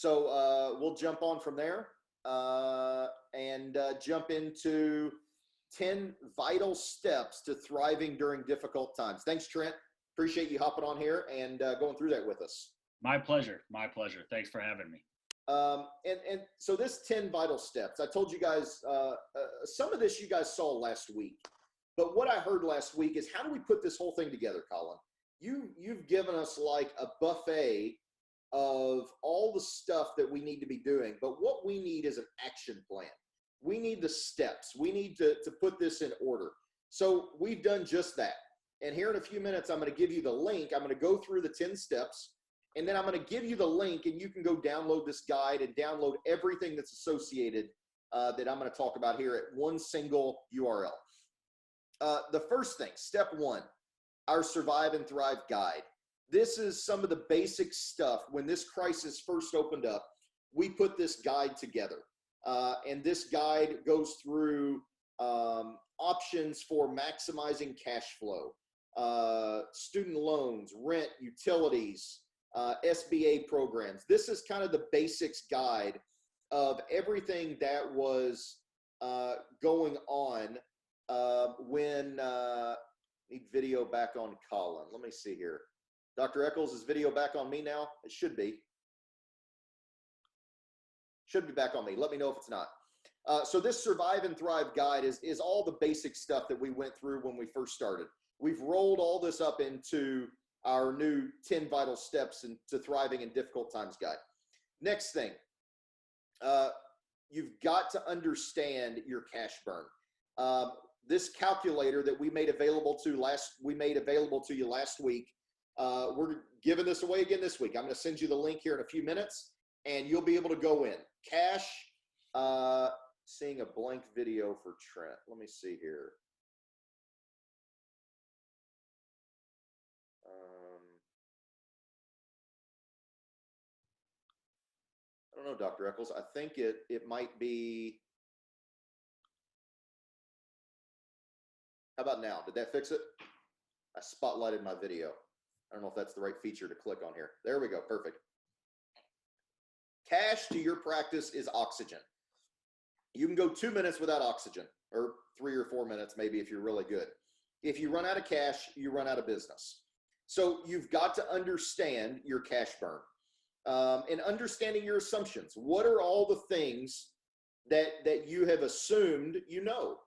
So we'll jump on from there and jump into 10 vital steps to thriving during difficult times. Thanks, Trent. Appreciate you hopping on here and going through that with us. My pleasure. My pleasure. Thanks for having me. And so this 10 vital steps, I told you guys, some of this you guys saw last week, but what I heard last week is, how do we put this whole thing together, Colin? You've given us like a buffet of all the stuff that we need to be doing, but what we need is an action plan. We need the steps. We need to put this in order. So we've done just that. And here in a few minutes, I'm going to give you the link. I'm going to go through the 10 steps. And then I'm going to give you the link, and you can go download this guide and download everything that's associated that I'm going to talk about here at one single URL. The first thing, step one, our Survive and Thrive guide. This is some of the basic stuff. When this crisis first opened up, we put this guide together. And this guide goes through options for maximizing cash flow, student loans, rent, utilities, SBA programs. This is kind of the basics guide of everything that was going on when need video back on Colin. Let me see here. Dr. Eccles, is video back on me now? It should be. Should be back on me. Let me know if it's not. So this Survive and Thrive guide is all the basic stuff that we went through when we first started. We've rolled all this up into our new 10 vital steps into thriving in difficult times guide. Next thing, you've got to understand your cash burn. This calculator that we made available to you last week, we're giving this away again this week. I'm going to send you the link here in a few minutes, and you'll be able to go in. Cash, seeing a blank video for Trent. Let me see here. I don't know, Dr. Eccles. I think it might be. How about now? Did that fix it? I spotlighted my video. I don't know if that's the right feature to click on here. There we go. Perfect. Cash to your practice is oxygen. You can go 2 minutes without oxygen, or 3 or 4 minutes maybe if you're really good. If you run out of cash, you run out of business. So you've got to understand your cash burn. And understanding your assumptions. What are all the things that you have assumed you know?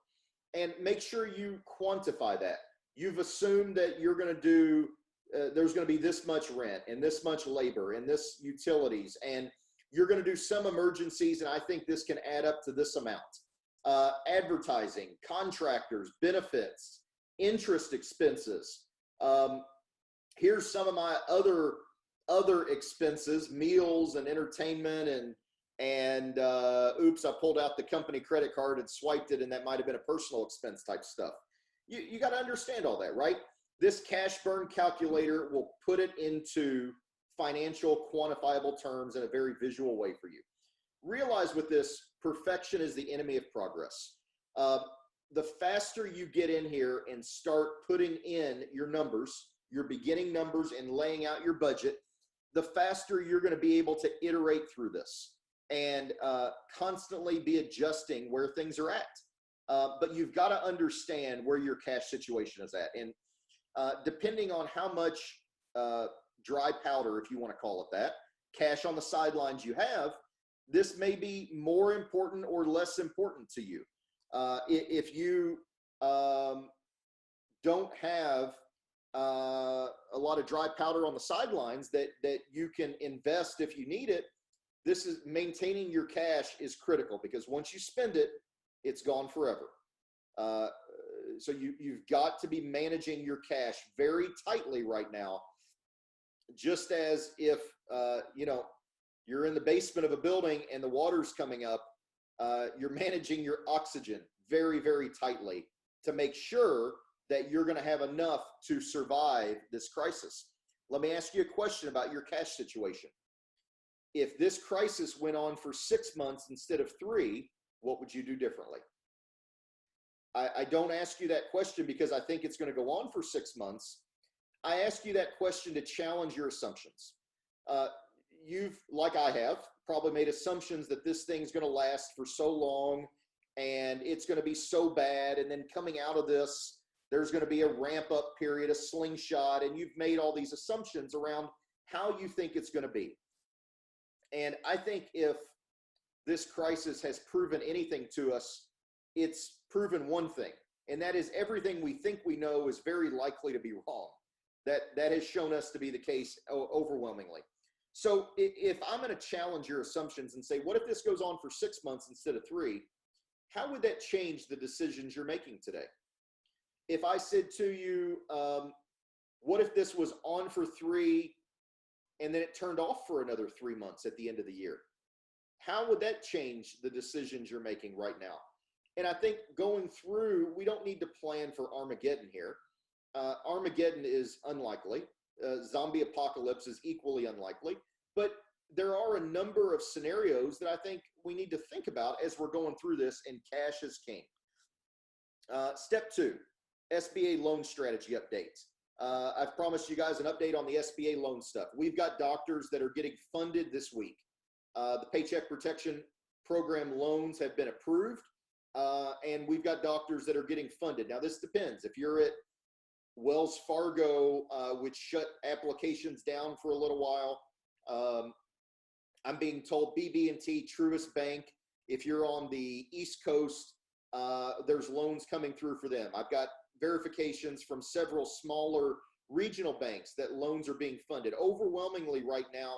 And make sure you quantify that. You've assumed that you're going to do, there's going to be this much rent and this much labor and this utilities, and you're going to do some emergencies, and I think this can add up to this amount. Advertising, contractors, benefits, interest expenses. Here's some of my other expenses, meals and entertainment, and oops, I pulled out the company credit card and swiped it, and that might have been a personal expense type stuff. You got to understand all that, right? This cash burn calculator will put it into financial quantifiable terms in a very visual way for you. Realize with this, perfection is the enemy of progress. The faster you get in here and start putting in your numbers, your beginning numbers, and laying out your budget, the faster you're going to be able to iterate through this and constantly be adjusting where things are at. But you've got to understand where your cash situation is at. And depending on how much dry powder, if you want to call it that, cash on the sidelines you have, this may be more important or less important to you. If you don't have a lot of dry powder on the sidelines that you can invest if you need it, this is maintaining your cash is critical, because once you spend it, it's gone forever. So you've got to be managing your cash very tightly right now, just as if you're in the basement of a building and the water's coming up, you're managing your oxygen very, very tightly to make sure that you're going to have enough to survive this crisis. Let me ask you a question about your cash situation. If this crisis went on for 6 months instead of 3, what would you do differently? I don't ask you that question because I think it's going to go on for 6 months. I ask you that question to challenge your assumptions. You've, like I have, probably made assumptions that this thing's going to last for so long and it's going to be so bad. And then coming out of this, there's going to be a ramp up period, a slingshot, and you've made all these assumptions around how you think it's going to be. And I think if this crisis has proven anything to us, it's proven one thing, and that is everything we think we know is very likely to be wrong. That has shown us to be the case overwhelmingly. So if I'm going to challenge your assumptions and say, what if this goes on for 6 months instead of 3? How would that change the decisions you're making today? If I said to you, what if this was on for 3 and then it turned off for another 3 months at the end of the year? How would that change the decisions you're making right now? And I think going through, we don't need to plan for Armageddon here. Armageddon is unlikely. Zombie apocalypse is equally unlikely. But there are a number of scenarios that I think we need to think about as we're going through this, and cash is king. Step 2, SBA loan strategy updates. I've promised you guys an update on the SBA loan stuff. We've got doctors that are getting funded this week. The Paycheck Protection Program loans have been approved, and we've got doctors that are getting funded. Now, this depends. If you're at Wells Fargo, which shut applications down for a little while, I'm being told BB&T, Truist Bank, if you're on the East Coast, there's loans coming through for them. I've got verifications from several smaller regional banks that loans are being funded. Overwhelmingly right now,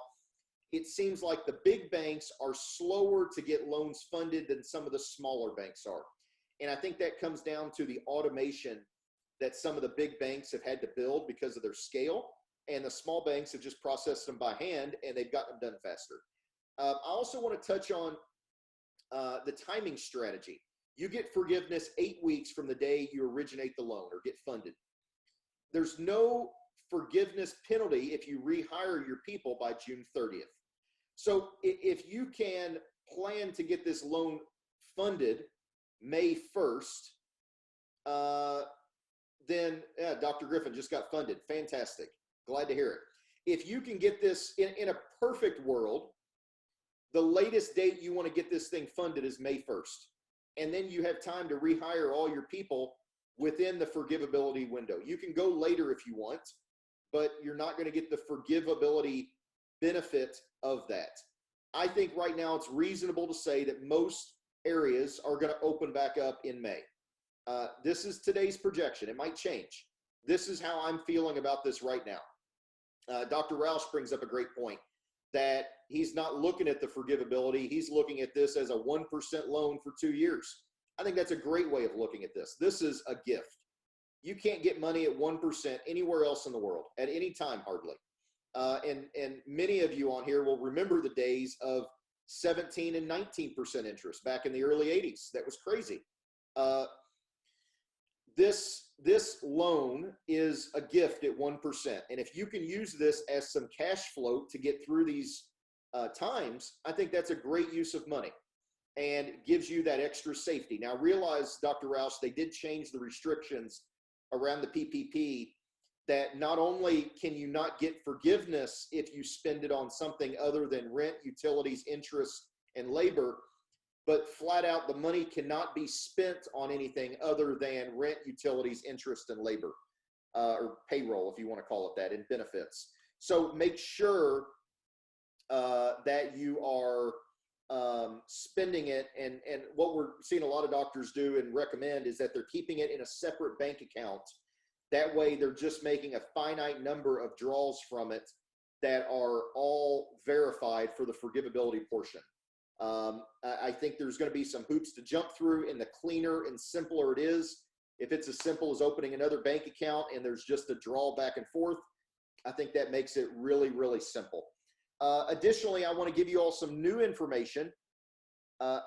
it seems like the big banks are slower to get loans funded than some of the smaller banks are. And I think that comes down to the automation that some of the big banks have had to build because of their scale, and the small banks have just processed them by hand and they've gotten them done faster. I also want to touch on the timing strategy. You get forgiveness 8 weeks from the day you originate the loan or get funded. There's no forgiveness penalty if you rehire your people by June 30th. So if you can plan to get this loan funded May 1st, then Dr. Griffin just got funded. Fantastic. Glad to hear it. If you can get this in a perfect world, the latest date you want to get this thing funded is May 1st. And then you have time to rehire all your people within the forgivability window. You can go later if you want, but you're not going to get the forgivability benefit of that. I think right now it's reasonable to say that most areas are going to open back up in May. This is today's projection. It might change. This is how I'm feeling about this right now. Dr. Roush brings up a great point that he's not looking at the forgivability. He's looking at this as a 1% loan for 2 years. I think that's a great way of looking at this. This is a gift. You can't get money at 1% anywhere else in the world at any time, hardly. And many of you on here will remember the days of 17 and 19% interest back in the early 80s. That was crazy. This loan is a gift at 1%. And if you can use this as some cash flow to get through these times, I think that's a great use of money and gives you that extra safety. Now realize, Dr. Roush, they did change the restrictions around the PPP, that not only can you not get forgiveness if you spend it on something other than rent, utilities, interest, and labor, but flat out the money cannot be spent on anything other than rent, utilities, interest, and labor, or payroll, if you want to call it that, and benefits. So make sure that you are spending it, and what we're seeing a lot of doctors do and recommend is that they're keeping it in a separate bank account. That way they're just making a finite number of draws from it that are all verified for the forgivability portion. I think there's going to be some hoops to jump through, and the cleaner and simpler it is, if it's as simple as opening another bank account and there's just a draw back and forth, I think that makes it really, really simple. Additionally, I want to give you all some new information. I'm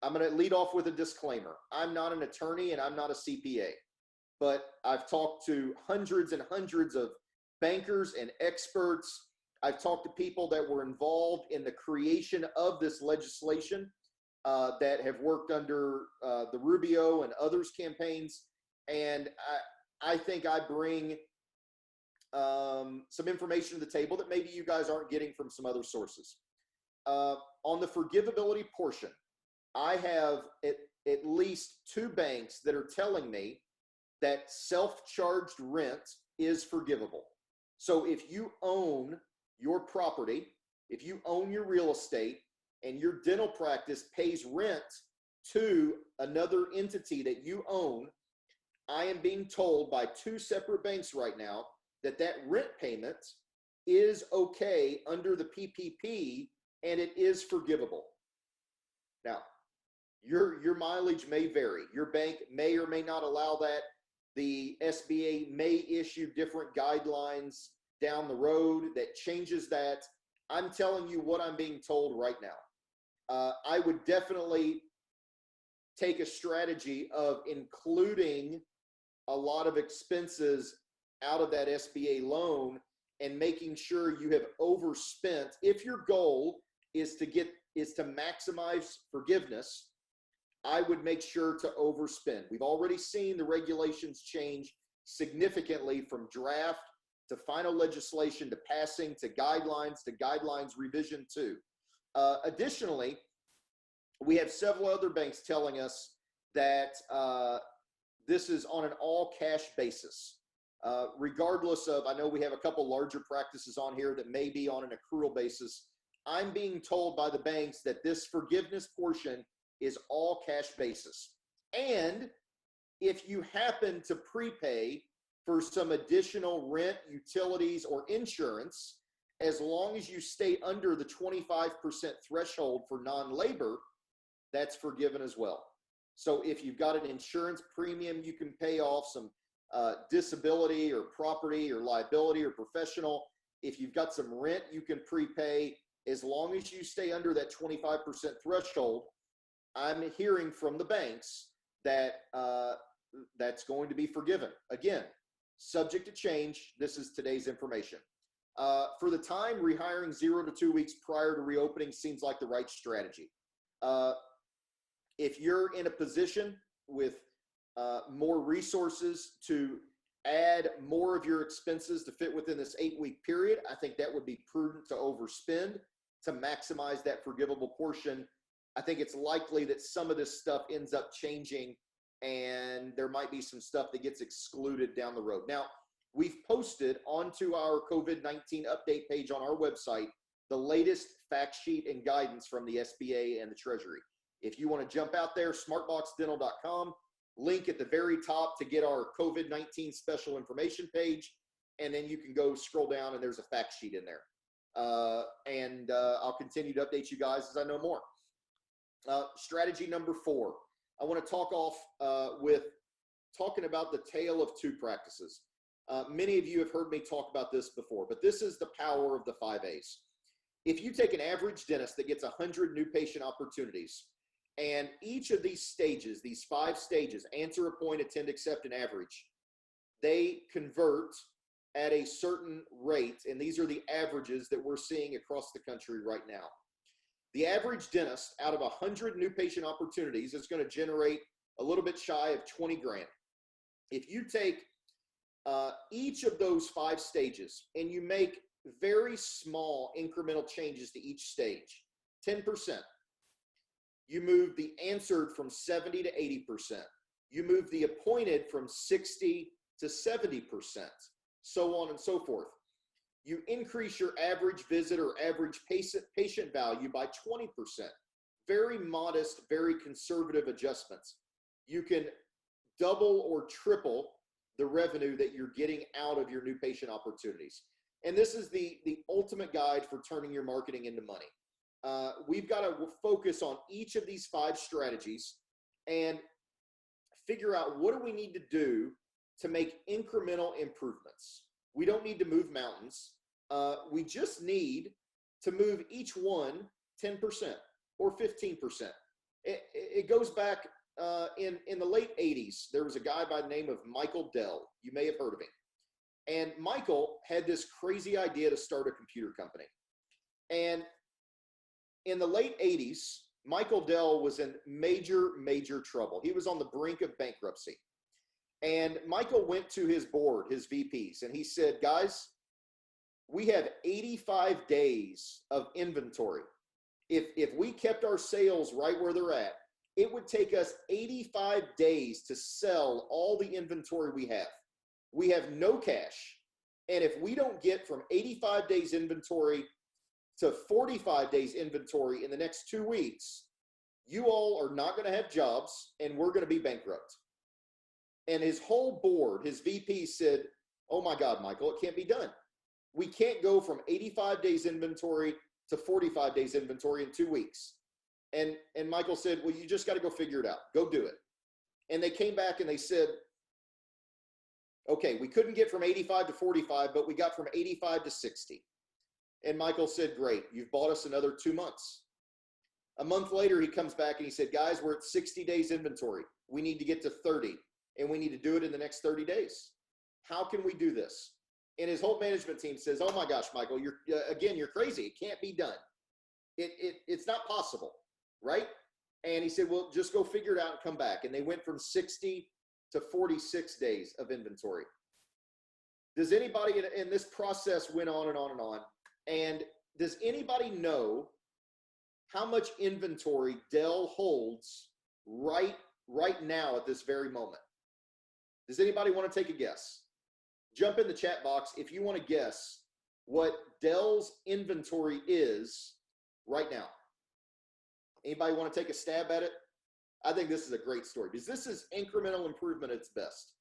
going to lead off with a disclaimer. I'm not an attorney and I'm not a CPA, but I've talked to hundreds and hundreds of bankers and experts. I've talked to people that were involved in the creation of this legislation that have worked under the Rubio and others campaigns. And I think I bring some information to the table that maybe you guys aren't getting from some other sources. on the forgivability portion, I have at least 2 banks that are telling me that self-charged rent is forgivable. So if you own your property, if you own your real estate, and your dental practice pays rent to another entity that you own, I am being told by 2 separate banks right now that that rent payment is okay under the PPP and it is forgivable. Now, your mileage may vary. Your bank may or may not allow that. The SBA may issue different guidelines down the road that changes that. I'm telling you what I'm being told right now. I would definitely take a strategy of including a lot of expenses out of that SBA loan and making sure you have overspent. If your goal is to maximize forgiveness, I would make sure to overspend. We've already seen the regulations change significantly from draft to final legislation to passing to guidelines revision 2. Additionally, we have several other banks telling us that this is on an all-cash basis. Regardless of, I know we have a couple larger practices on here that may be on an accrual basis. I'm being told by the banks that this forgiveness portion is all cash basis. And if you happen to prepay for some additional rent, utilities, or insurance, as long as you stay under the 25% threshold for non-labor, that's forgiven as well. So if you've got an insurance premium, you can pay off some disability or property or liability or professional. If you've got some rent, you can prepay. As long as you stay under that 25% threshold, I'm hearing from the banks that that's going to be forgiven. Again, subject to change. This is today's information. For the time, rehiring 0 to 2 weeks prior to reopening seems like the right strategy. If you're in a position with more resources to add more of your expenses to fit within this 8-week period, I think that would be prudent to overspend to maximize that forgivable portion. I think it's likely that some of this stuff ends up changing and there might be some stuff that gets excluded down the road. Now, we've posted onto our COVID-19 update page on our website the latest fact sheet and guidance from the SBA and the Treasury. If you want to jump out there, smartboxdental.com, link at the very top to get our COVID-19 special information page, and then you can go scroll down and there's a fact sheet in there. I'll continue to update you guys as I know more. Strategy number 4. I want to talk off with talking about the tale of 2 practices. Many of you have heard me talk about this before, but this is the power of the 5 A's. If you take an average dentist that gets 100 new patient opportunities, and each of these stages, these 5 stages, answer, appoint, attend, accept, and average, they convert at a certain rate, and these are the averages that we're seeing across the country right now. The average dentist out of 100 new patient opportunities is going to generate a little bit shy of 20 grand. If you take each of those 5 stages and you make very small incremental changes to each stage, 10%, you move the answered from 70 to 80%. You move the appointed from 60 to 70%, so on and so forth. You increase your average visit or average patient value by 20%. Very modest, very conservative adjustments. You can double or triple the revenue that you're getting out of your new patient opportunities. And this is the ultimate guide for turning your marketing into money. We've got to focus on each of these 5 strategies and figure out what do we need to do to make incremental improvements. We don't need to move mountains. We just need to move each one 10% or 15%. It goes back in the late 80s. There was a guy by the name of Michael Dell. You may have heard of him. And Michael had this crazy idea to start a computer company. And in the late 80s, Michael Dell was in major, major trouble. He was on the brink of bankruptcy. And Michael went to his board, his VPs, and he said, guys, we have 85 days of inventory. If we kept our sales right where they're at, it would take us 85 days to sell all the inventory we have. We have no cash. And if we don't get from 85 days inventory to 45 days inventory in the next 2 weeks, you all are not going to have jobs and we're going to be bankrupt. And his whole board, his VP said, oh my God, Michael, it can't be done. We can't go from 85 days inventory to 45 days inventory in 2 weeks. And Michael said, well, you just got to go figure it out. Go do it. And they came back and they said, okay, we couldn't get from 85 to 45, but we got from 85 to 60. And Michael said, great, you've bought us another 2 months. A month later, he comes back and he said, guys, we're at 60 days inventory. We need to get to 30, and we need to do it in the next 30 days. How can we do this? And his whole management team says, oh my gosh, Michael, you're crazy. It can't be done. It's not possible, right? And he said, well, just go figure it out and come back. And they went from 60 to 46 days of inventory. Does anybody, and this process went on and on and on. And does anybody know how much inventory Dell holds right now at this very moment? Does anybody want to take a guess? Jump in the chat box if you want to guess what Dell's inventory is right now. Anybody want to take a stab at it? I think this is a great story because this is incremental improvement at its best.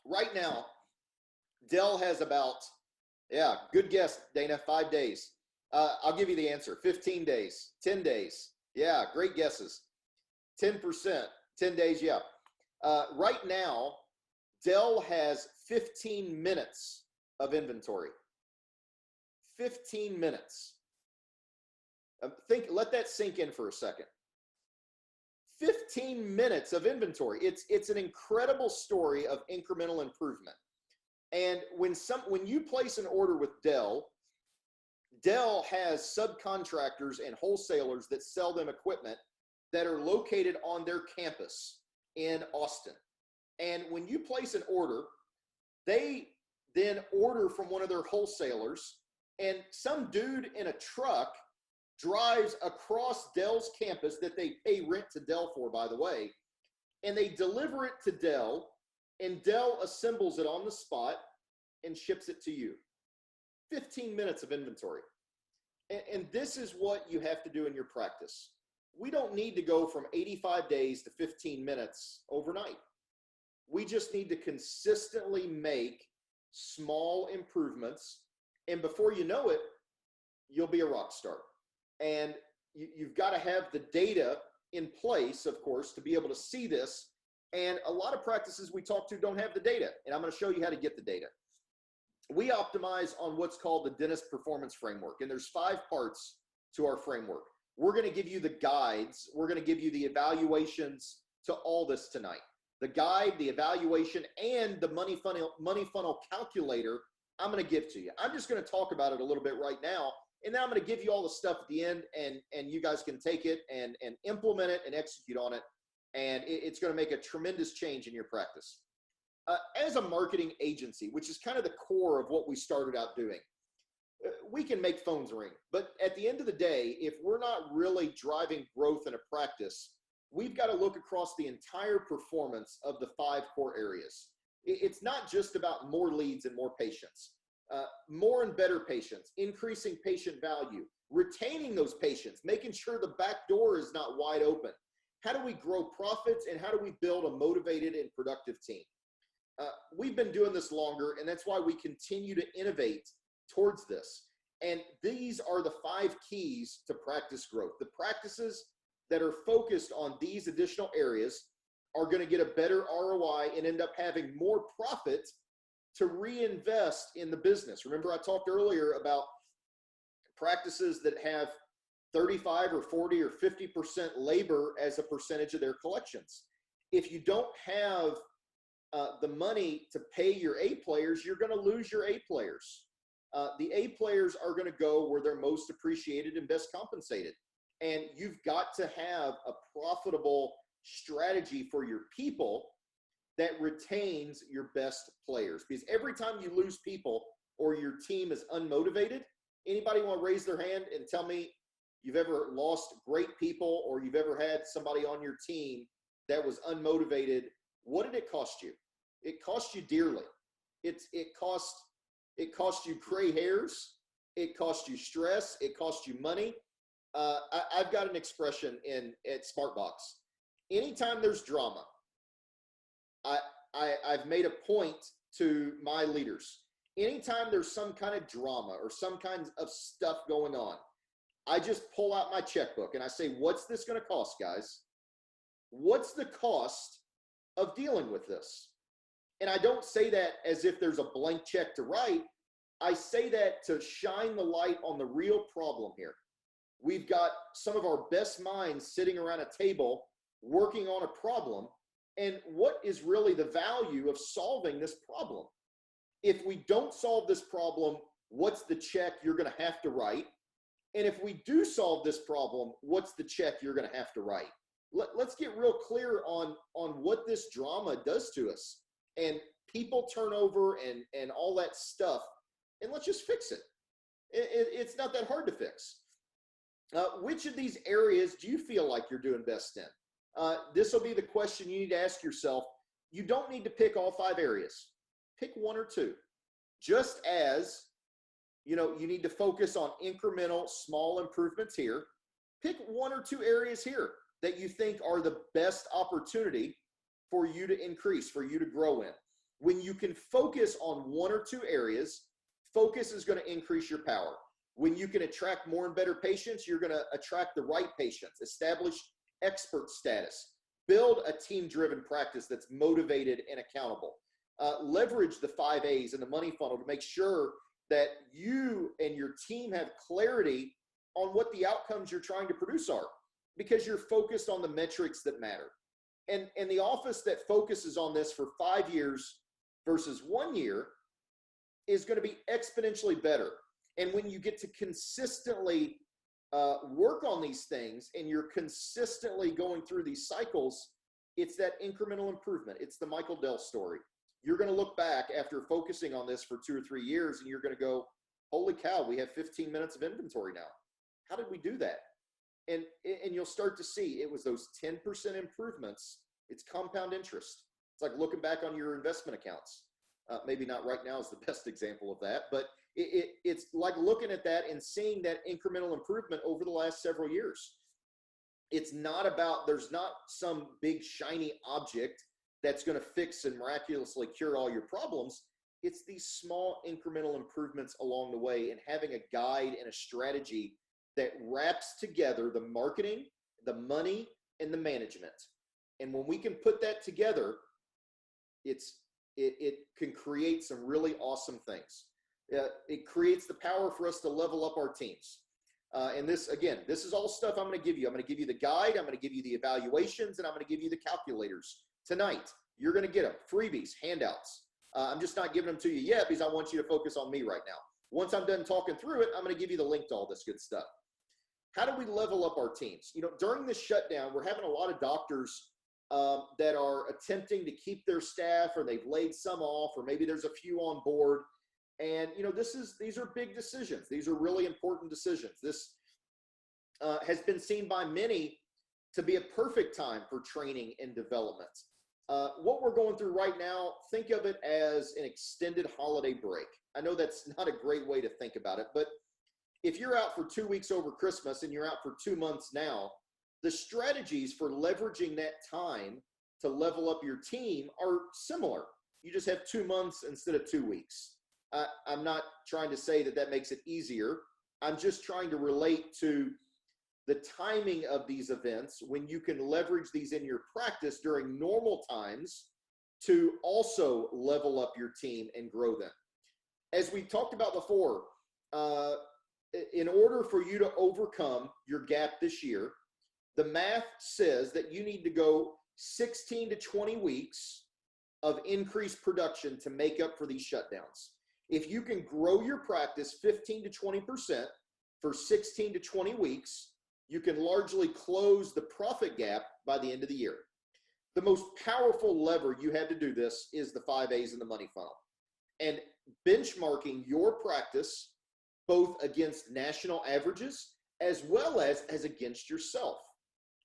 Right now, Dell has about, yeah, good guess, Dana, 5 days. I'll give you the answer. 15 days, 10 days. Yeah, great guesses. 10%, 10 days, yeah. Right now, Dell has 15 minutes of inventory. 15 minutes. Let that sink in for a second. 15 minutes of inventory. It's an incredible story of incremental improvement. And when you place an order with Dell has subcontractors and wholesalers that sell them equipment that are located on their campus in Austin. And when you place an order, they then order from one of their wholesalers, and some dude in a truck drives across Dell's campus that they pay rent to Dell for, by the way, and they deliver it to Dell, and Dell assembles it on the spot and ships it to you. 15 minutes of inventory. And this is what you have to do in your practice. We don't need to go from 85 days to 15 minutes overnight. We just need to consistently make small improvements, and before you know it, you'll be a rock star. And you've got to have the data in place, of course, to be able to see this. And a lot of practices we talk to don't have the data, and I'm going to show you how to get the data. We optimize on what's called the dentist performance framework, and there's 5 parts to our framework. We're going to give you the guides. We're going to give you the evaluations to all this tonight. The guide, the evaluation, and the money funnel calculator I'm going to give to you. I'm just going to talk about it a little bit right now, and then I'm going to give you all the stuff at the end, and you guys can take it and implement it and execute on it, and it's going to make a tremendous change in your practice. As a marketing agency, which is kind of the core of what we started out doing, we can make phones ring. But at the end of the day, if we're not really driving growth in a practice, we've got to look across the entire performance of the 5 core areas. It's not just about more leads and more patients. More and better patients, increasing patient value, retaining those patients, making sure the back door is not wide open. How do we grow profits, and how do we build a motivated and productive team? We've been doing this longer, and that's why we continue to innovate towards this. And these are the 5 keys to practice growth. The practices that are focused on these additional areas are going to get a better ROI and end up having more profit to reinvest in the business. Remember, I talked earlier about practices that have 35 or 40 or 50% labor as a percentage of their collections. If you don't have the money to pay your A players, you're going to lose your A players. The A players are going to go where they're most appreciated and best compensated. And you've got to have a profitable strategy for your people that retains your best players. Because every time you lose people or your team is unmotivated, Anybody want to raise their hand and tell me you've ever lost great people or you've ever had somebody on your team that was unmotivated? What did it cost you? It cost you dearly. It cost you gray hairs. It cost you stress. It cost you money. I've got an expression at SmartBox. Anytime there's drama, I've made a point to my leaders. Anytime there's some kind of drama or some kind of stuff going on, I just pull out my checkbook and I say, what's this going to cost, guys? What's the cost of dealing with this? And I don't say that as if there's a blank check to write. I say that to shine the light on the real problem here. We've got some of our best minds sitting around a table working on a problem. And what is really the value of solving this problem? If we don't solve this problem, what's the check you're going to have to write? And if we do solve this problem, what's the check you're going to have to write? Let's get real clear on what this drama does to us and people turnover and all that stuff. And let's just fix it. It's not that hard to fix. Which of these areas do you feel like you're doing best in? This will be the question you need to ask yourself. You don't need to pick all 5 areas. Pick 1 or 2. Just as, you need to focus on incremental small improvements here. Pick 1 or 2 areas here that you think are the best opportunity for you to increase, for you to grow in. When you can focus on 1 or 2 areas, focus is going to increase your power. When you can attract more and better patients, you're going to attract the right patients, establish expert status, build a team-driven practice that's motivated and accountable. Leverage the 5 A's and the money funnel to make sure that you and your team have clarity on what the outcomes you're trying to produce are, because you're focused on the metrics that matter. And the office that focuses on this for 5 years versus 1 year is going to be exponentially better. And when you get to consistently work on these things and you're consistently going through these cycles, it's that incremental improvement. It's the Michael Dell story. You're going to look back after focusing on this for 2 or 3 years and you're going to go, holy cow, we have 15 minutes of inventory now. How did we do that? And you'll start to see it was those 10% improvements. It's compound interest. It's like looking back on your investment accounts. Maybe not right now is the best example of that, but it's like looking at that and seeing that incremental improvement over the last several years. It's not about, there's not some big shiny object that's going to fix and miraculously cure all your problems. It's these small incremental improvements along the way and having a guide and a strategy that wraps together the marketing, the money, and the management. And when we can put that together, it can create some really awesome things. It creates the power for us to level up our teams. And this is all stuff I'm going to give you. I'm going to give you the guide. I'm going to give you the evaluations, and I'm going to give you the calculators tonight. You're going to get them, freebies, handouts. I'm just not giving them to you yet because I want you to focus on me right now. Once I'm done talking through it, I'm going to give you the link to all this good stuff. How do we level up our teams? During this shutdown, we're having a lot of doctors that are attempting to keep their staff, or they've laid some off, or maybe there's a few on board. And, these are big decisions. These are really important decisions. This has been seen by many to be a perfect time for training and development. What we're going through right now, think of it as an extended holiday break. I know that's not a great way to think about it, but if you're out for 2 weeks over Christmas and you're out for 2 months now, the strategies for leveraging that time to level up your team are similar. You just have 2 months instead of 2 weeks. I'm not trying to say that makes it easier. I'm just trying to relate to the timing of these events when you can leverage these in your practice during normal times to also level up your team and grow them. As we talked about before, in order for you to overcome your gap this year, the math says that you need to go 16 to 20 weeks of increased production to make up for these shutdowns. If you can grow your practice 15 to 20% for 16 to 20 weeks, you can largely close the profit gap by the end of the year. The most powerful lever you have to do this is the 5 A's in the money funnel. And benchmarking your practice both against national averages as well as against yourself.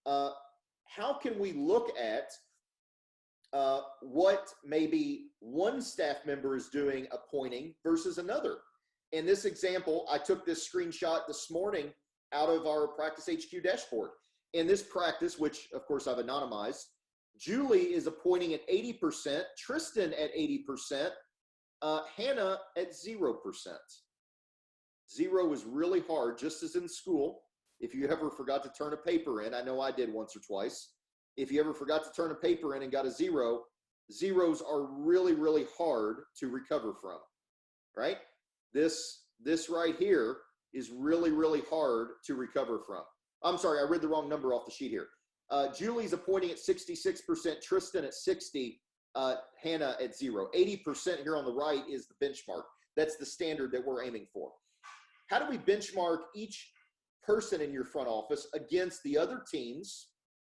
How can we look at what maybe one staff member is doing appointing versus another? In this example, I took this screenshot this morning out of our Practice HQ dashboard. In this practice, which of course I've anonymized, Julie is appointing at 80%, Tristan at 80%, Hannah at 0%. Zero is really hard, just as in school. If you ever forgot to turn a paper in, I know I did once or twice. If you ever forgot to turn a paper in and got a zero, zeros are really, really hard to recover from, right? This right here is really, really hard to recover from. I'm sorry, I read the wrong number off the sheet here. Julie's appointing at 66%, Tristan at 60, Hannah at 0. 80% here on the right is the benchmark. That's the standard that we're aiming for. How do we benchmark each person in your front office against the other teams,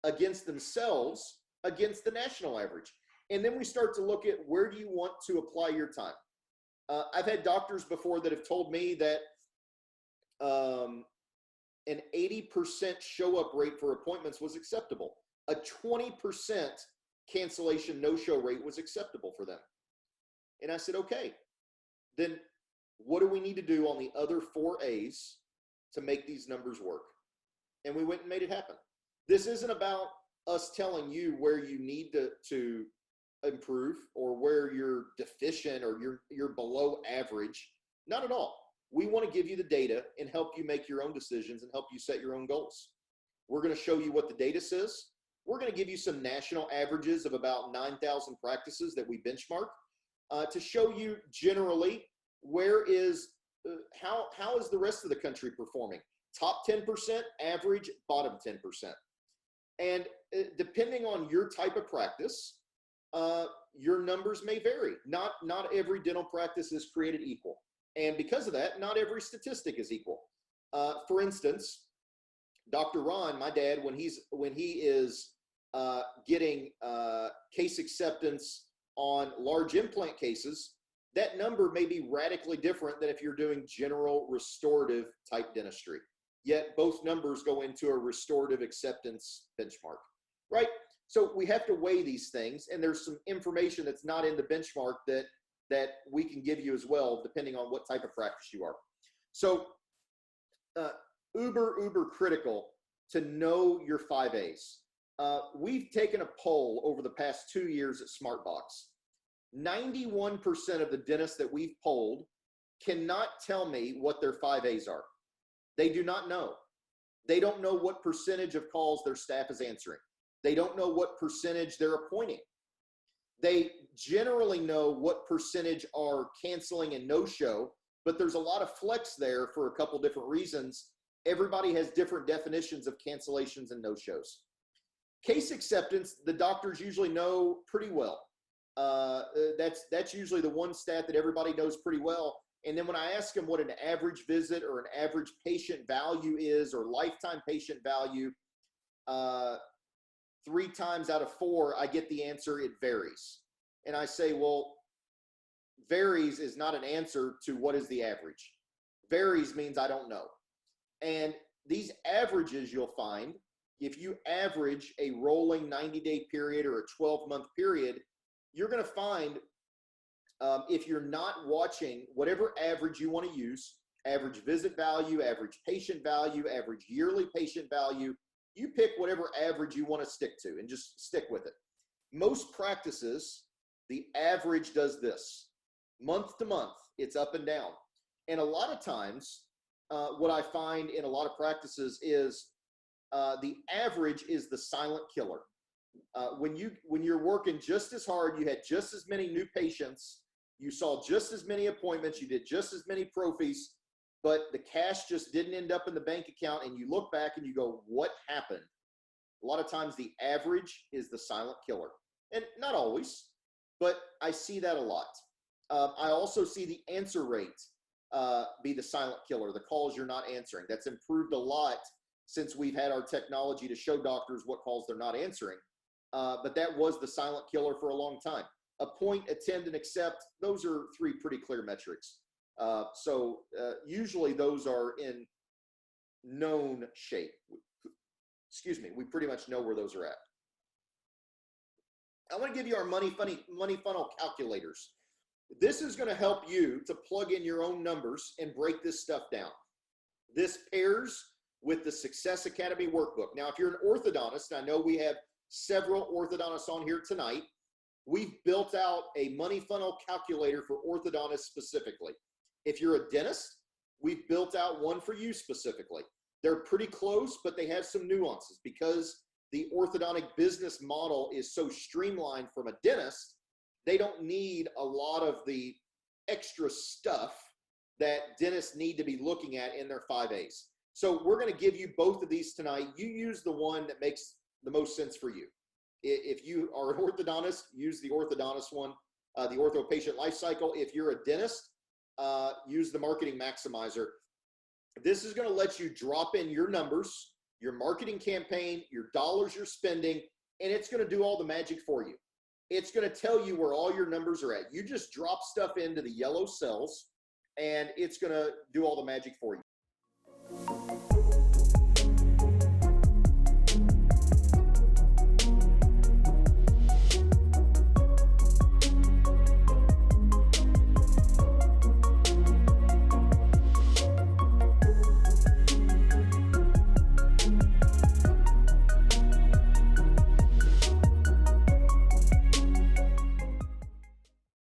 against themselves, against the national average? And then we start to look at where do you want to apply your time. I've had doctors before that have told me that an 80% show-up rate for appointments was acceptable. A 20% cancellation no-show rate was acceptable for them. And I said, okay, then what do we need to do on the other 4 A's to make these numbers work? And we went and made it happen. This isn't about us telling you where you need to improve or where you're deficient or you're below average. Not at all. We want to give you the data and help you make your own decisions and help you set your own goals. We're going to show you what the data says. We're going to give you some national averages of about 9,000 practices that we benchmark to show you generally where is, how is the rest of the country performing? Top 10%, average, bottom 10%. And depending on your type of practice, your numbers may vary. Not every dental practice is created equal. And because of that, not every statistic is equal. For instance, Dr. Ron, my dad, when he is getting case acceptance on large implant cases, that number may be radically different than if you're doing general restorative type dentistry. Yet both numbers go into a restorative acceptance benchmark, right? So we have to weigh these things, and there's some information that's not in the benchmark that we can give you as well, depending on what type of practice you are. So uber critical to know your 5 A's. We've taken a poll over the past 2 years at SmartBox. 91% of the dentists that we've polled cannot tell me what their 5 A's are. They do not know. They don't know what percentage of calls their staff is answering. They don't know what percentage they're appointing. They generally know what percentage are canceling and no-show, but there's a lot of flex there for a couple different reasons. Everybody has different definitions of cancellations and no-shows. Case acceptance, the doctors usually know pretty well. That's usually the one stat that everybody knows pretty well. And then when I ask them what an average visit or an average patient value is, or lifetime patient value, 3 times out of 4, I get the answer, it varies. And I say, well, varies is not an answer to what is the average. Varies means I don't know. And these averages you'll find, if you average a rolling 90-day period or a 12-month period, you're going to find if you're not watching whatever average you want to use, average visit value, average patient value, average yearly patient value, you pick whatever average you want to stick to and just stick with it. Most practices, the average does this. Month to month, it's up and down. And a lot of times, what I find in a lot of practices is the average is the silent killer. When you're working just as hard, you had just as many new patients, you saw just as many appointments, you did just as many prophies, but the cash just didn't end up in the bank account, and you look back and you go, what happened? A lot of times the average is the silent killer. And not always, but I see that a lot. I also see the answer rate be the silent killer, the calls you're not answering. That's improved a lot since we've had our technology to show doctors what calls they're not answering. But that was the silent killer for a long time. Appoint, attend, and accept, those are 3 pretty clear metrics. Usually those are in known shape. Excuse me. We pretty much know where those are at. I want to give you our money funnel calculators. This is going to help you to plug in your own numbers and break this stuff down. This pairs with the Success Academy workbook. Now, if you're an orthodontist, I know we have several orthodontists on here tonight. We've built out a money funnel calculator for orthodontists specifically. If you're a dentist, we've built out one for you specifically. They're pretty close, but they have some nuances because the orthodontic business model is so streamlined from a dentist. They don't need a lot of the extra stuff that dentists need to be looking at in their 5As. So we're going to give you both of these tonight. You use the one that makes the most sense for you. If you are an orthodontist, use the orthodontist one, the ortho patient life cycle. If you're a dentist, use the marketing maximizer. This is going to let you drop in your numbers, your marketing campaign, your dollars you're spending, and it's going to do all the magic for you. It's going to tell you where all your numbers are at. You just drop stuff into the yellow cells, and it's going to do all the magic for you.